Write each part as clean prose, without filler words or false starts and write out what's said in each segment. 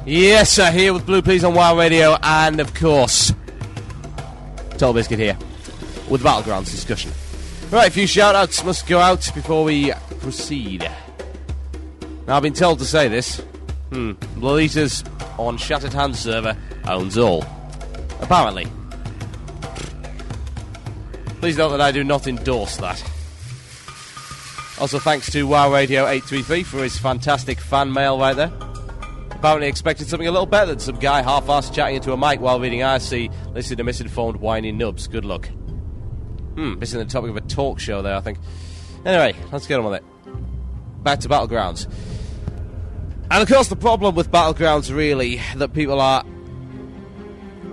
Yes, sir, here with Blue Peas on WoW Radio, and of course, Total Biscuit here with the Battlegrounds discussion. Right, a few shout-outs must go out before we proceed. Now, I've been told to say this. Lolita's on Shattered Hands server owns all. Apparently. Please note that I do not endorse that. Also, thanks to WoW Radio 833 for his fantastic fan mail right there. Apparently expected something a little better than some guy half-assed chatting into a mic while reading IRC, listening to misinformed whiny nubs. Good luck. Missing the topic of a talk show there, I think. Anyway, let's get on with it. Back to Battlegrounds. And of course the problem with Battlegrounds, really, that people are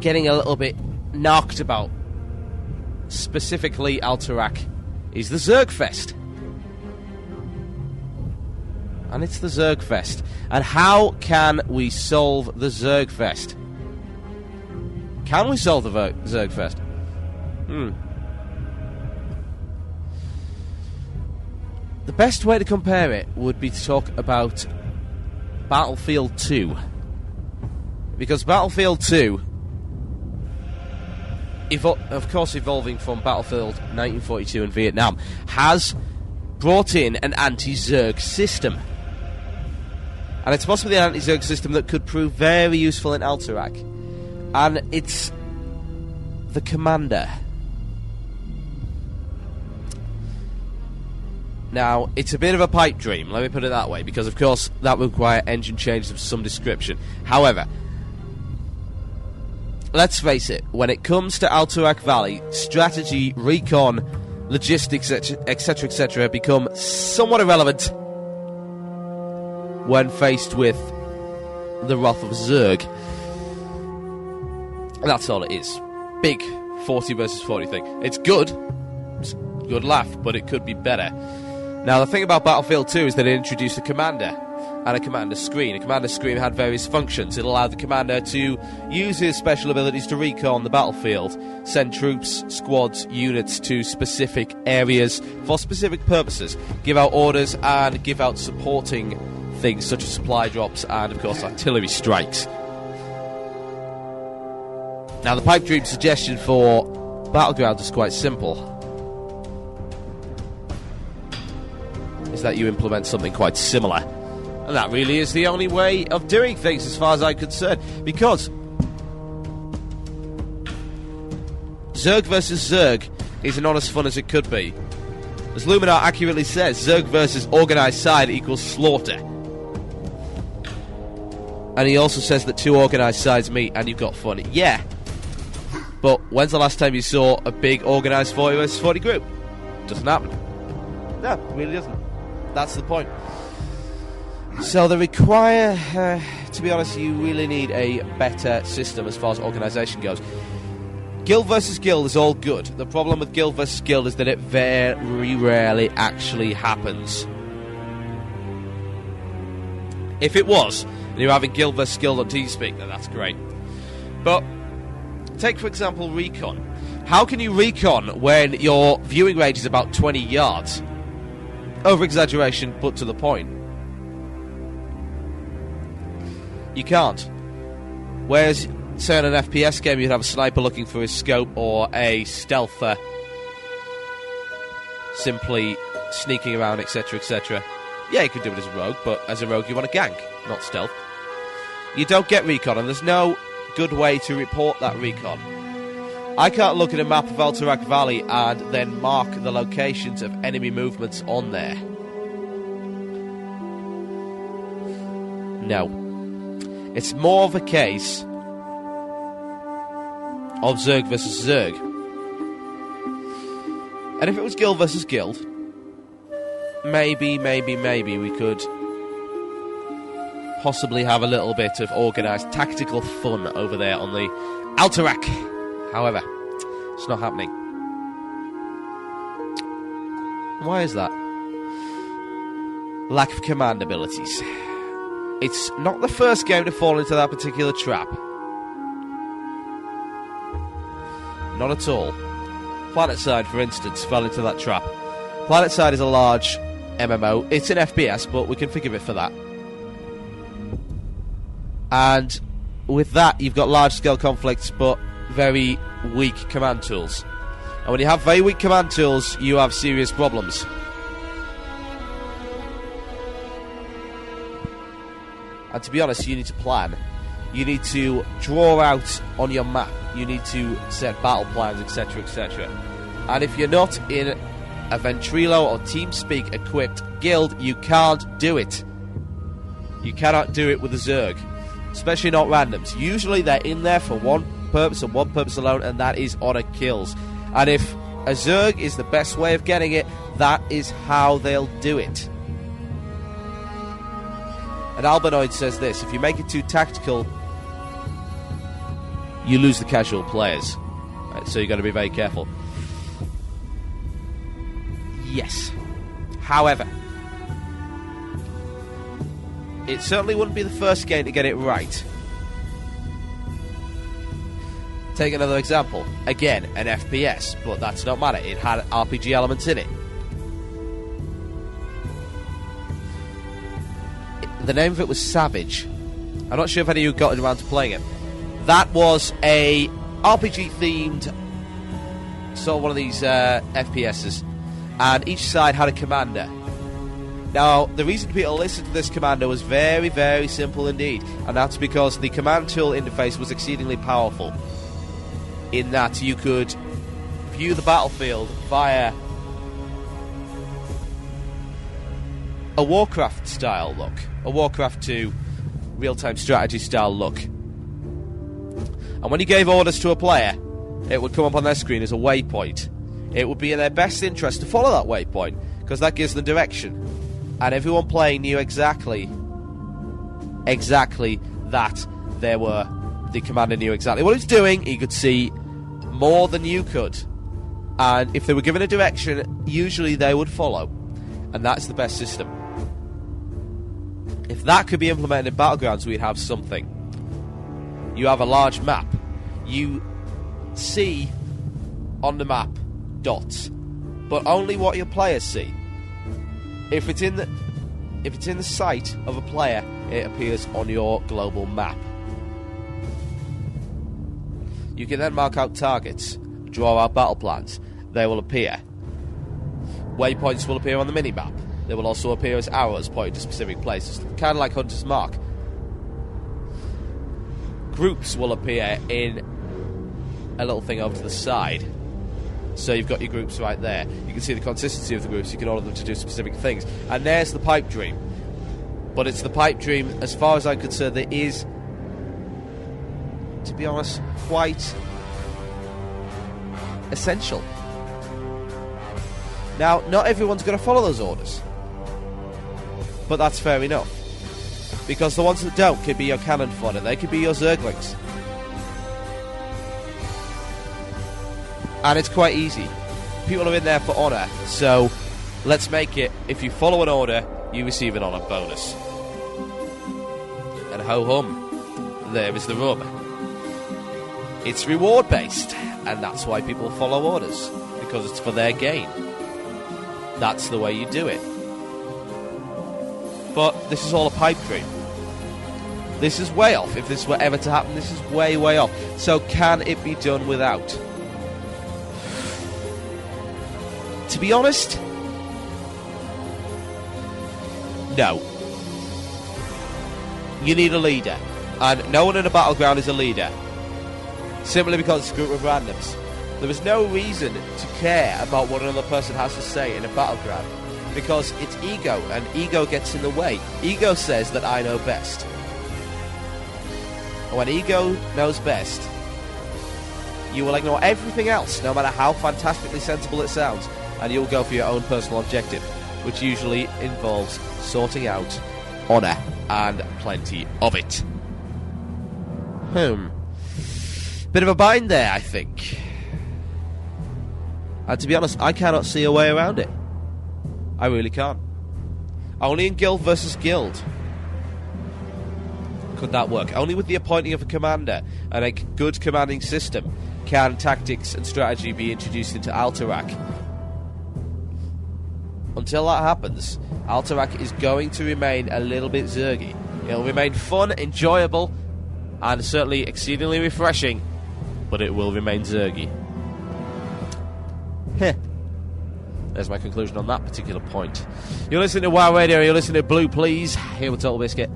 getting a little bit knocked about, specifically Alterac, is the Zergfest. And it's the Zergfest. And how can we solve the Zergfest? Can we solve the Zergfest? The best way to compare it would be to talk about Battlefield 2. Because Battlefield 2, of course evolving from Battlefield 1942 in Vietnam, has brought in an anti-Zerg system. And it's possibly an anti-Zerg system that could prove very useful in Alterac. And it's the Commander. Now, it's a bit of a pipe dream, let me put it that way, because of course that would require engine changes of some description. However, let's face it, when it comes to Alterac Valley, strategy, recon, logistics, etc., etc., become somewhat irrelevant when faced with the wrath of Zerg. That's all it is. Big 40 versus 40 thing. It's good. It's a good laugh, but it could be better. Now, the thing about Battlefield 2 is that it introduced a commander and a commander screen. A commander screen had various functions. It allowed the commander to use his special abilities to recon the battlefield, send troops, squads, units to specific areas for specific purposes, give out orders, and give out supporting things such as supply drops and, of course, artillery strikes. Now, the pipe dream suggestion for Battlegrounds is quite simple. Is that you implement something quite similar. And that really is the only way of doing things as far as I'm concerned. Because Zerg versus Zerg is not as fun as it could be. As Luminar accurately says, Zerg versus organised side equals slaughter. And he also says that two organised sides meet and you've got fun. Yeah. But when's the last time you saw a big organised 40 versus 40 group? Doesn't happen. No, it really doesn't. That's the point. So they require, to be honest, you really need a better system as far as organisation goes. Guild versus guild is all good. The problem with guild versus guild is that it very rarely actually happens. If it was, and you're having guild versus guild on TeamSpeak, then that's great. But take, for example, recon. How can you recon when your viewing range is about 20 yards? Over-exaggeration, but to the point. You can't. Whereas, say on an FPS game, you'd have a sniper looking for his scope, or a stealther simply sneaking around, etc., etc. Yeah, you could do it as a rogue, but as a rogue you want to gank, not stealth. You don't get recon, and there's no good way to report that recon. I can't look at a map of Alterac Valley and then mark the locations of enemy movements on there. No. It's more of a case of Zerg versus Zerg. And if it was guild versus guild, maybe we could possibly have a little bit of organised tactical fun over there on the Alterac. However, it's not happening. Why is that? Lack of command abilities. It's not the first game to fall into that particular trap. Not at all. PlanetSide, for instance, fell into that trap. PlanetSide is a large MMO. It's an FPS, but we can forgive it for that. And with that, you've got large-scale conflicts, but very weak command tools. And when you have very weak command tools, you have serious problems. And to be honest, you need to plan. You need to draw out on your map. You need to set battle plans, etc., etc. And if you're not in a Ventrilo or TeamSpeak equipped guild, you can't do it. You cannot do it with a Zerg. Especially not randoms. Usually they're in there for one purpose and one purpose alone, and that is honor kills. And if a Zerg is the best way of getting it, that is how they'll do it. And Albanoid says this: if you make it too tactical, you lose the casual players. Right, so you've got to be very careful. Yes. However, it certainly wouldn't be the first game to get it right. Take another example. Again, an FPS, but that's not matter. It had RPG elements in it. The name of it was Savage. I'm not sure if any of you got around to playing it. That was a RPG-themed sort of one of these FPSs, and each side had a commander. Now, the reason people listened to this commander was very, very simple indeed, and that's because the command tool interface was exceedingly powerful, in that you could view the battlefield via a Warcraft-style look, a Warcraft 2 real-time strategy-style look. And when you gave orders to a player, it would come up on their screen as a waypoint. It would be in their best interest to follow that waypoint, because that gives them direction. And everyone playing knew exactly that the commander knew exactly what he was doing. He could see more than you could. And if they were given a direction, usually they would follow. And that's the best system. If that could be implemented in Battlegrounds, we'd have something. You have a large map. You see on the map dots, but only what your players see. If it's in the sight of a player, it appears on your global map. You can then mark out targets, draw out battle plans. They will appear. Waypoints will appear on the mini-map. They will also appear as arrows pointing to specific places, kind of like Hunter's Mark. Groups will appear in a little thing over to the side. So you've got your groups right there. You can see the consistency of the groups. You can order them to do specific things. And there's the pipe dream. But it's the pipe dream, as far as I'm concerned, that is, to be honest, quite essential. Now, not everyone's going to follow those orders. But that's fair enough. Because the ones that don't could be your cannon fodder. They could be your Zerglings. And it's quite easy. People are in there for honour, so let's make it, if you follow an order, you receive an honour bonus. And ho-hum, there is the rub. It's reward-based, and that's why people follow orders, because it's for their gain. That's the way you do it. But this is all a pipe dream. This is way off. If this were ever to happen, this is way, way off. So can it be done without? To be honest, no. You need a leader, and no one in a battleground is a leader, simply because it's a group of randoms. There is no reason to care about what another person has to say in a battleground, because it's ego, and ego gets in the way. Ego says that I know best. And when ego knows best, you will ignore everything else, no matter how fantastically sensible it sounds, and you'll go for your own personal objective, which usually involves sorting out honour and plenty of it. Bit of a bind there, I think. And to be honest, I cannot see a way around it. I really can't. Only in guild versus guild could that work. Only with the appointing of a commander and a good commanding system can tactics and strategy be introduced into Alterac. Until that happens, Alterac is going to remain a little bit zergy. It'll remain fun, enjoyable, and certainly exceedingly refreshing, but it will remain Zergy. Heh. There's my conclusion on that particular point. You're listening to WoW Radio, you're listening to Blue Please, here with Total Biscuit,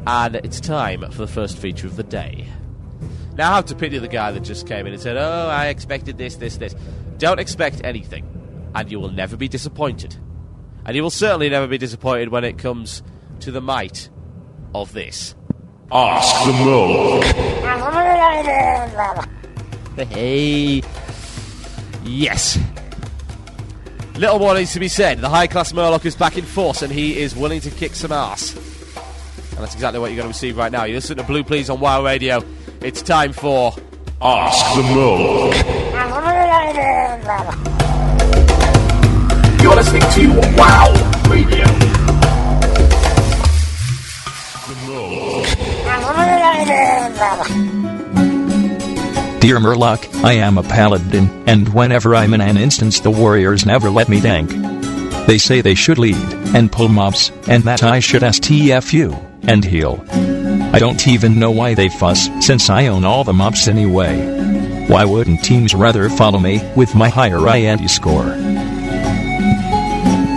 and it's time for the first feature of the day. Now I have to pity the guy that just came in and said, oh, I expected this. Don't expect anything, and you will never be disappointed. And you will certainly never be disappointed when it comes to the might of this. Ask the Murloc. Hey. Yes. Little more needs to be said. The high-class Murloc is back in force, and he is willing to kick some ass. And that's exactly what you're going to receive right now. You listen to Blue Please on WoW Radio. It's time for... Ask the Murloc. You're listening to WoW Radio. The Murloc. Dear Murloc, I am a paladin, and whenever I'm in an instance the warriors never let me tank. They say they should lead, and pull mobs, and that I should STFU, and heal. I don't even know why they fuss, since I own all the mobs anyway. Why wouldn't teams rather follow me, with my higher IND score?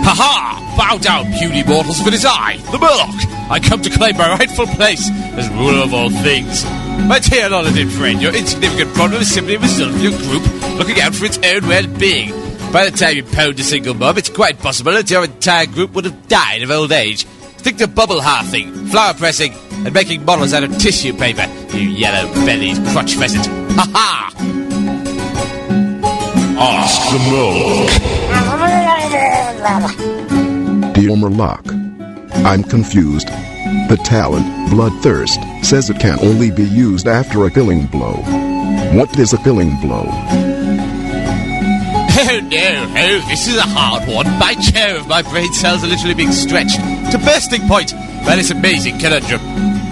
Ha-ha! Bow down, puny mortals, for it is I, the Murloc! I come to claim my rightful place as ruler of all things. My dear London friend, your insignificant problem is simply a result of your group looking out for its own well-being. By the time you pound a single mob, it's quite possible that your entire group would have died of old age. Stick to bubble hearthing, flower pressing, and making models out of tissue paper, you yellow-bellied crotch pheasant. Ha-ha! Ask the Murloc. Dear Murloc, I'm confused. The talent, Bloodthirst, says it can only be used after a killing blow. What is a killing blow? Oh no, this is a hard one. By Jove, my brain cells are literally being stretched to bursting point by this amazing conundrum.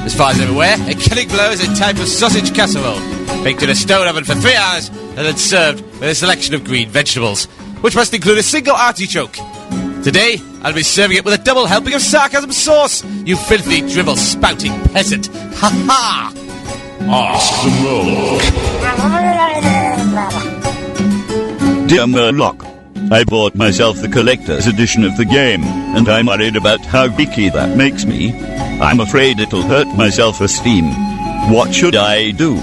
As far as I'm aware, a killing blow is a type of sausage casserole, baked in a stone oven for 3 hours and then served with a selection of green vegetables, which must include a single artichoke. Today, I'll be serving it with a double helping of sarcasm sauce, you filthy dribble-spouting peasant. Ha-ha! Ask the Murloc. Dear Murloc, I bought myself the collector's edition of the game, and I'm worried about how geeky that makes me. I'm afraid it'll hurt my self-esteem. What should I do?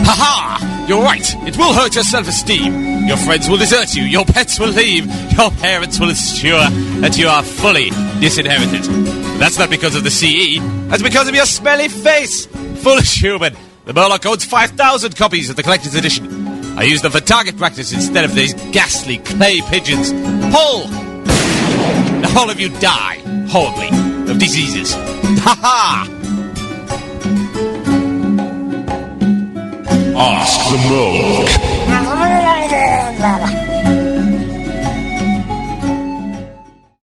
Ha-ha! You're right, it will hurt your self-esteem. Your friends will desert you, your pets will leave, your parents will ensure that you are fully disinherited. But that's not because of the CE, that's because of your smelly face! Foolish human, the Murloc owns 5,000 copies of the collector's edition. I use them for target practice instead of these ghastly clay pigeons. Pull! Now all of you die, horribly, of diseases. Ha-ha! Ask the Murloc.